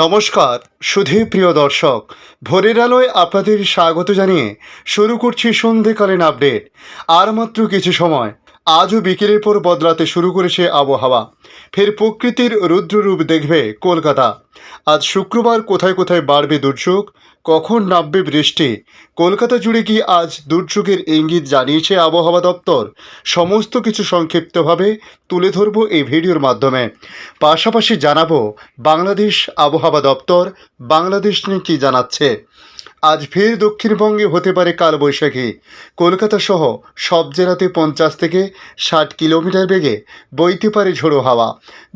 নমস্কার সুধী প্রিয় দর্শক, ভোরের আলোয় আপনাদের স্বাগত জানিয়ে শুরু করছি সন্ধেকালীন আপডেট। আর মাত্র কিছু সময়, আজও বিকেলের পর বদলাতে শুরু করেছে আবহাওয়া। ফের প্রকৃতির রুদ্ররূপ দেখবে কলকাতা। আজ শুক্রবার কোথায় কোথায় বাড়বে দুর্যোগ, কখন নামবে বৃষ্টি, কলকাতা জুড়ে কি আজ দুর্যোগের ইঙ্গিত জানিয়েছে আবহাওয়া দপ্তর, সমস্ত কিছু সংক্ষিপ্তভাবে তুলে ধরব এই ভিডিওর মাধ্যমে। পাশাপাশি জানাবো বাংলাদেশ আবহাওয়া দপ্তর বাংলাদেশ নিয়ে কী জানাচ্ছে। আজ ফের দক্ষিণবঙ্গে হতে পারে কালবৈশাখী। কলকাতা সহ সব জেলাতে 50 থেকে 60 কিলোমিটার বেগে বইতে পারে ঝোড়ো হাওয়া।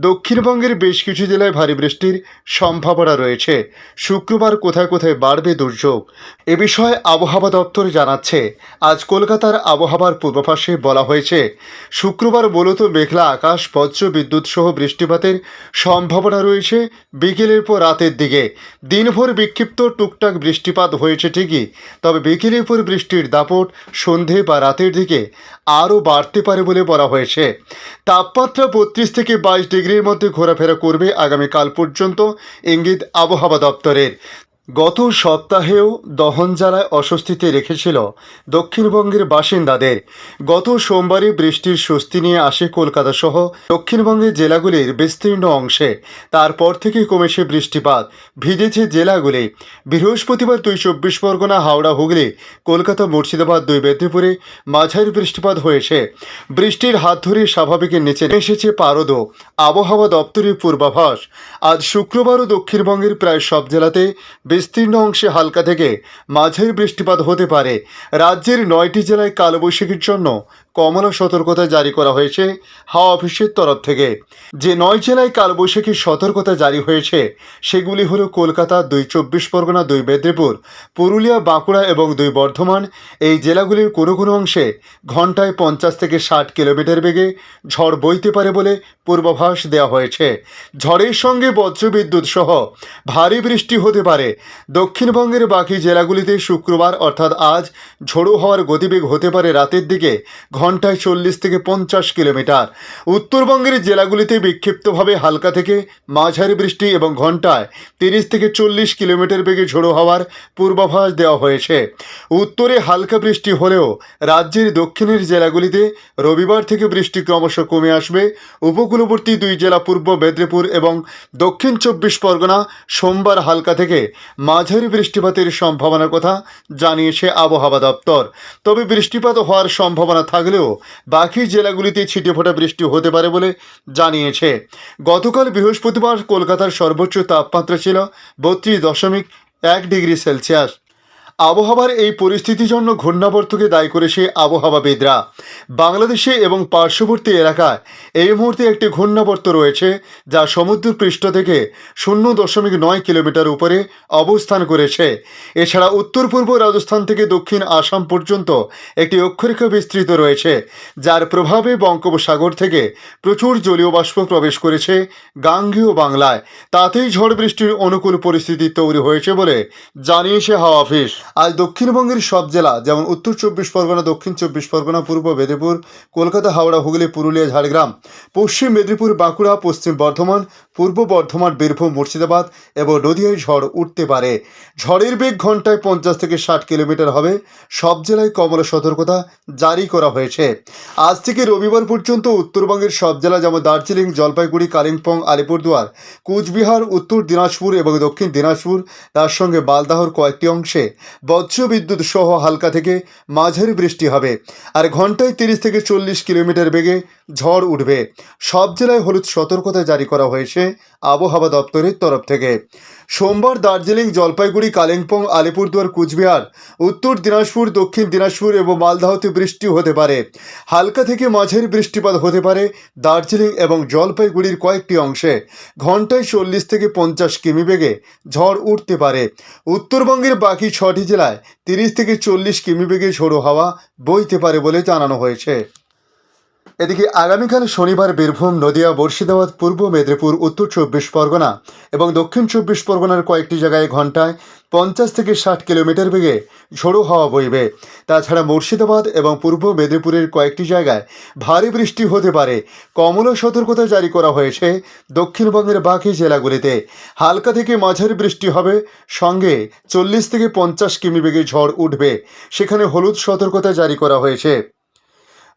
দক্ষিণবঙ্গের বেশ কিছু জেলায় ভারী বৃষ্টির সম্ভাবনা রয়েছে। শুক্রবার কোথায় কোথায় বাড়বে দুর্যোগ, এ বিষয়ে আবহাওয়া দপ্তর জানাচ্ছে। আজ কলকাতার আবহাওয়ার পূর্বাভাসে বলা হয়েছে, শুক্রবার মূলত মেঘলা আকাশ, বজ্র বিদ্যুৎ সহ বৃষ্টিপাতের সম্ভাবনা রয়েছে বিকেলের পর রাতের দিকে। দিনভর বিক্ষিপ্ত টুকটাক বৃষ্টিপাত হয়েছে ঠিকই, তবে বিকেলের পর বৃষ্টির দাপট সন্ধে বা রাতের দিকে আরও বাড়তে পারে বলে বলা হয়েছে। তাপমাত্রা 32 থেকে 22 ডিগ্রির মধ্যে ঘোরাফেরা করবে আগামীকাল পর্যন্ত, ইঙ্গিত আবহাওয়া দপ্তরের। গত সপ্তাহেও দহন জ্বালায় অস্বস্তিতে রেখেছিল দক্ষিণবঙ্গের বাসিন্দাদের। গত সোমবারে বৃষ্টির স্বস্তি নিয়ে আসে কলকাতা সহ দক্ষিণবঙ্গের জেলাগুলির বিস্তীর্ণ অংশে। তারপর থেকে কমেছে বৃষ্টিপাত, ভিজেছে জেলাগুলি। বৃহস্পতিবার 24 পরগনা, হাওড়া, হুগলি, কলকাতা, মুর্শিদাবাদ, 2 মেদিনীপুরে মাঝারি বৃষ্টিপাত হয়েছে। বৃষ্টির হাত ধরে স্বাভাবিকের নিচে এসেছে পারদও। আবহাওয়া দপ্তরের পূর্বাভাস, আজ শুক্রবারও দক্ষিণবঙ্গের প্রায় সব জেলাতে বিস্তীর্ণ অংশে হালকা থেকে মাঝারি বৃষ্টিপাত হতে পারে। রাজ্যের 9টি জেলায় কালবৈশাখীর জন্য কমলা সতর্কতা জারি করা হয়েছে হাওয়া অফিসের তরফ থেকে। যে 9 জেলায় কালবৈশাখীর সতর্কতা জারি হয়েছে সেগুলি হলো কলকাতা, 2 24 পরগনা, 2 মেদিনীপুর, পুরুলিয়া, বাঁকুড়া এবং 2 বর্ধমান। এই জেলাগুলির কোনো কোনো অংশে ঘন্টায় 50 থেকে 60 কিলোমিটার বেগে ঝড় বইতে পারে বলে পূর্বাভাস দেওয়া হয়েছে। ঝড়ের সঙ্গে বজ্রবিদ্যুৎ সহ ভারী বৃষ্টি হতে পারে। দক্ষিণবঙ্গের বাকি জেলাগুলিতে শুক্রবার অর্থাৎ আজ ঝোড়ো হওয়ার গতিবেগ হতে পারে রাতের দিকে ঘন্টায় 40 থেকে 50 কিলোমিটার। উত্তরবঙ্গের জেলাগুলিতে বিক্ষিপ্তভাবে হালকা থেকে মাঝারি বৃষ্টি এবং ঘন্টায় 30 থেকে 40 কিলোমিটার বেগে ঝোড়ো হওয়ার পূর্বাভাস দেওয়া হয়েছে। উত্তরে হালকা বৃষ্টি হলেও রাজ্যের দক্ষিণের জেলাগুলিতে রবিবার থেকে বৃষ্টি ক্রমশ কমে আসবে। উপকূলবর্তী 2 জেলা পূর্ব মেদিনীপুর এবং দক্ষিণ 24 পরগনা সোমবার হালকা থেকে মাঝারি বৃষ্টিপাতের সম্ভাবনার কথা জানিয়েছে আবহাওয়া দপ্তর। তবে বৃষ্টিপাত হওয়ার সম্ভাবনা থাকলেও বাকি জেলাগুলিতে ছিটেফোঁটা বৃষ্টি হতে পারে বলে জানিয়েছে। গতকাল বৃহস্পতিবার কলকাতার সর্বোচ্চ তাপমাত্রা ছিল 32.1 ডিগ্রি সেলসিয়াস। আবহাওয়ার এই পরিস্থিতির জন্য ঘূর্ণাবর্তকে দায়ী করেছে আবহাওয়াবিদরা। বাংলাদেশে এবং পার্শ্ববর্তী এলাকায় এই মুহূর্তে একটি ঘূর্ণাবর্ত রয়েছে যা সমুদ্রপৃষ্ঠ থেকে 0.9 কিলোমিটার উপরে অবস্থান করেছে। এছাড়া উত্তর পূর্ব রাজস্থান থেকে দক্ষিণ আসাম পর্যন্ত একটি অক্ষরেখা বিস্তৃত রয়েছে, যার প্রভাবে বঙ্গোপসাগর থেকে প্রচুর জলীয় বাষ্প প্রবেশ করেছে গাঙ্গেয় বাংলায়। তাতেই ঝড় বৃষ্টির অনুকূল পরিস্থিতি তৈরি হয়েছে বলে জানিয়েছে হাওয়া অফিস। আজ দক্ষিণবঙ্গের সব জেলা যেমন উত্তর 24 পরগনা, দক্ষিণ 24 পরগনা, পূর্ব মেদিনীপুর, কলকাতা, হাওড়া, হুগলি, পুরুলিয়া, ঝাড়গ্রাম, পশ্চিম মেদিনীপুর, বাঁকুড়া, পশ্চিম বর্ধমান, পূর্ব বর্ধমান, বীরভূম, মুর্শিদাবাদ এবং নদিয়ায় ঝড় উঠতে পারে। ঝড়ের বেগ ঘন্টায় 50 থেকে 60 কিলোমিটার হবে। সব জেলায় কমলা সতর্কতা জারি করা হয়েছে। আজ থেকে রবিবার পর্যন্ত উত্তরবঙ্গের সব জেলা যেমন দার্জিলিং, জলপাইগুড়ি, কালিম্পং, আলিপুরদুয়ার, কুচবিহার, উত্তর দিনাজপুর এবং দক্ষিণ দিনাজপুর, তার সঙ্গে মালদাহর কয়েকটি অংশে বজ্রবিদ্যুৎ সহ হালকা থেকে মাঝারি বৃষ্টি হবে। আর ঘন্টায় 30 থেকে 40 কিলোমিটার বেগে ঝড় উঠবে। সব জেলায় হলুদ সতর্কতা জারি করা হয়েছে আবহাওয়া দপ্তরের তরফ থেকে। সোমবার দার্জিলিং, জলপাইগুড়ি, কালিম্পং, আলিপুরদুয়ার, কুচবিহার, উত্তর দিনাজপুর, দক্ষিণ দিনাজপুর এবং মালদাহতে বৃষ্টি হতে পারে। হালকা থেকে মাঝারি বৃষ্টিপাত হতে পারে দার্জিলিং এবং জলপাইগুড়ির কয়েকটি অংশে। ঘন্টায় 40 থেকে 50 কিমি বেগে ঝড় উঠতে পারে। উত্তরবঙ্গের বাকি 6টি জেলায় 30 থেকে 40 কিমি বেগে ঝোড়ো হাওয়া বইতে পারে বলে জানানো হয়েছে। এদিকে আগামীকাল শনিবার বীরভূম, নদিয়া, মুর্শিদাবাদ, পূর্ব মেদিনীপুর, উত্তর 24 পরগনা এবং দক্ষিণ 24 পরগনার কয়েকটি জায়গায় ঘন্টায় 50 থেকে 60 কিলোমিটার বেগে ঝোড়ো হাওয়া বইবে। তাছাড়া মুর্শিদাবাদ এবং পূর্ব মেদিনীপুরের কয়েকটি জায়গায় ভারী বৃষ্টি হতে পারে। কমলা সতর্কতা জারি করা হয়েছে দক্ষিণবঙ্গের বাকি জেলাগুলিতে। হালকা থেকে মাঝারি বৃষ্টি হবে, সঙ্গে 40 থেকে 50 কিমি বেগে ঝড় উঠবে। সেখানে হলুদ সতর্কতা জারি করা হয়েছে।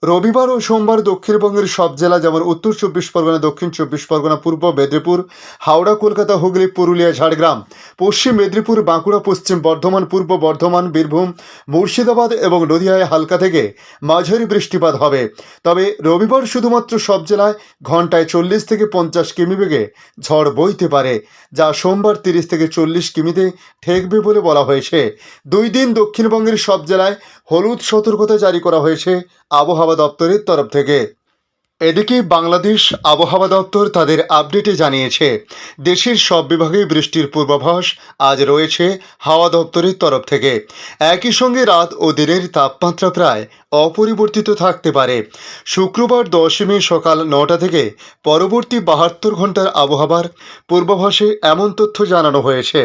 রবিবার ও সোমবার দক্ষিণবঙ্গের সব জেলা যেমন উত্তর 24 পরগনা, দক্ষিণ 24 পরগনা, পূর্ব মেদিনীপুর, হাওড়া, কলকাতা, হুগলি, পুরুলিয়া, ঝাড়গ্রাম, পশ্চিম মেদিনীপুর, বাঁকুড়া, পশ্চিম বর্ধমান, পূর্ব বর্ধমান, বীরভূম, মুর্শিদাবাদ এবং নদিয়ায় হালকা থেকে মাঝারি বৃষ্টিপাত হবে। তবে রবিবার শুধুমাত্র সব জেলায় ঘন্টায় 40 থেকে 50 কিমি বেগে ঝড় বইতে পারে, যা সোমবার 30 থেকে 40 কিমিতে ঠেকবে বলে বলা হয়েছে। 2 দিন দক্ষিণবঙ্গের সব জেলায় হলুদ সতর্কতা জারি করা হয়েছে আবহাওয়া দপ্তরের তরফ থেকে। এদিকে বাংলাদেশ আবহাওয়া দপ্তর তাদের আপডেটে জানিয়েছে, দেশের সব বিভাগেই বৃষ্টির পূর্বাভাস আজ রয়েছে হাওয়া দপ্তরের তরফ থেকে। একই সঙ্গে রাত ও দিনের তাপমাত্রা প্রায় অপরিবর্তিত থাকতে পারে। শুক্রবার 10 মে সকাল 9টা থেকে পরবর্তী 72 ঘন্টার আবহাওয়ার পূর্বাভাসে এমন তথ্য জানানো হয়েছে।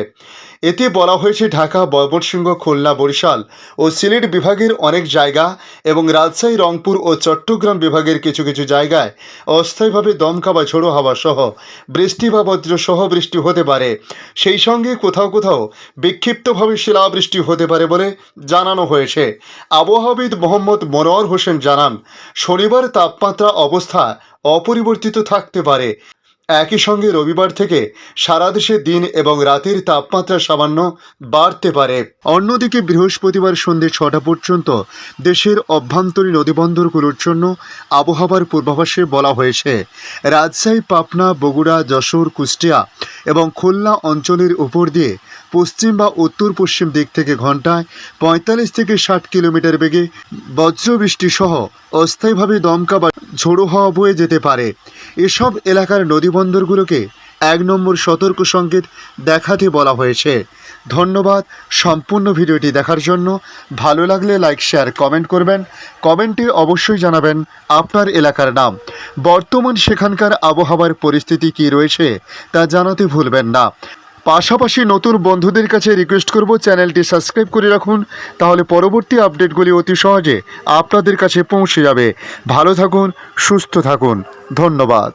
এতে বলা হয়েছে ঢাকা, ময়মনসিংহ, খুলনা, বরিশাল ও সিলেট বিভাগের অনেক জায়গা এবং রাজশাহী, রংপুর ও চট্টগ্রাম বিভাগের কিছু কিছু জায়গায় অস্থায়ীভাবে দমকা বা ঝোড়ো হাওয়া সহ বৃষ্টি বা বজ্রসহ বৃষ্টি হতে পারে। সেই সঙ্গে কোথাও কোথাও বিক্ষিপ্তভাবে শিলাবৃষ্টি হতে পারে বলে জানানো হয়েছে। আবহাওয়াবিদ মোহাম্মদ মনোয়ার হোসেন জানান, শনিবার তাপমাত্রা অবস্থা অপরিবর্তিত থাকতে পারে। একই সঙ্গে রবিবার থেকে সারা দেশে দিন এবং রাতের তাপমাত্রা সামান্য বাড়তে পারে। অন্যদিকে বৃহস্পতিবার সন্ধ্যে 6টা পর্যন্ত দেশের অভ্যন্তরীণ নদীবন্দরগুলোর জন্য আবহাওয়ার পূর্বাভাসে বলা হয়েছে, রাজশাহী, পাবনা, বগুড়া, যশোর, কুষ্টিয়া এবং খুলনা অঞ্চলের উপর দিয়ে পশ্চিম বা উত্তর পশ্চিম দিক থেকে ঘন্টায় 45 থেকে 60 কিলোমিটার বেগে বজ্রবৃষ্টি সহ অস্থায়ীভাবে দমকা বা ঝোড়ো হাওয়া বয়ে যেতে পারে। এসব এলাকার নদীবন্দরগুলোকে 1 নম্বর সতর্ক সংকেত দেখাতে বলা হয়েছে। ধন্যবাদ সম্পূর্ণ ভিডিওটি দেখার জন্য। ভালো লাগলে লাইক, শেয়ার, কমেন্ট করবেন। কমেন্টে অবশ্যই জানাবেন আপনার এলাকার নাম। বর্তমান সেখানকার আবহাওয়ার পরিস্থিতি কী রয়েছে তা জানাতে ভুলবেন না। পাশাপাশি নতুন বন্ধুদের কাছে রিকোয়েস্ট করব, চ্যানেলটি সাবস্ক্রাইব করে রাখুন, তাহলে পরবর্তী আপডেটগুলি অতি সহজে আপনাদের কাছে পৌঁছে যাবে। ভালো থাকুন, সুস্থ থাকুন, ধন্যবাদ।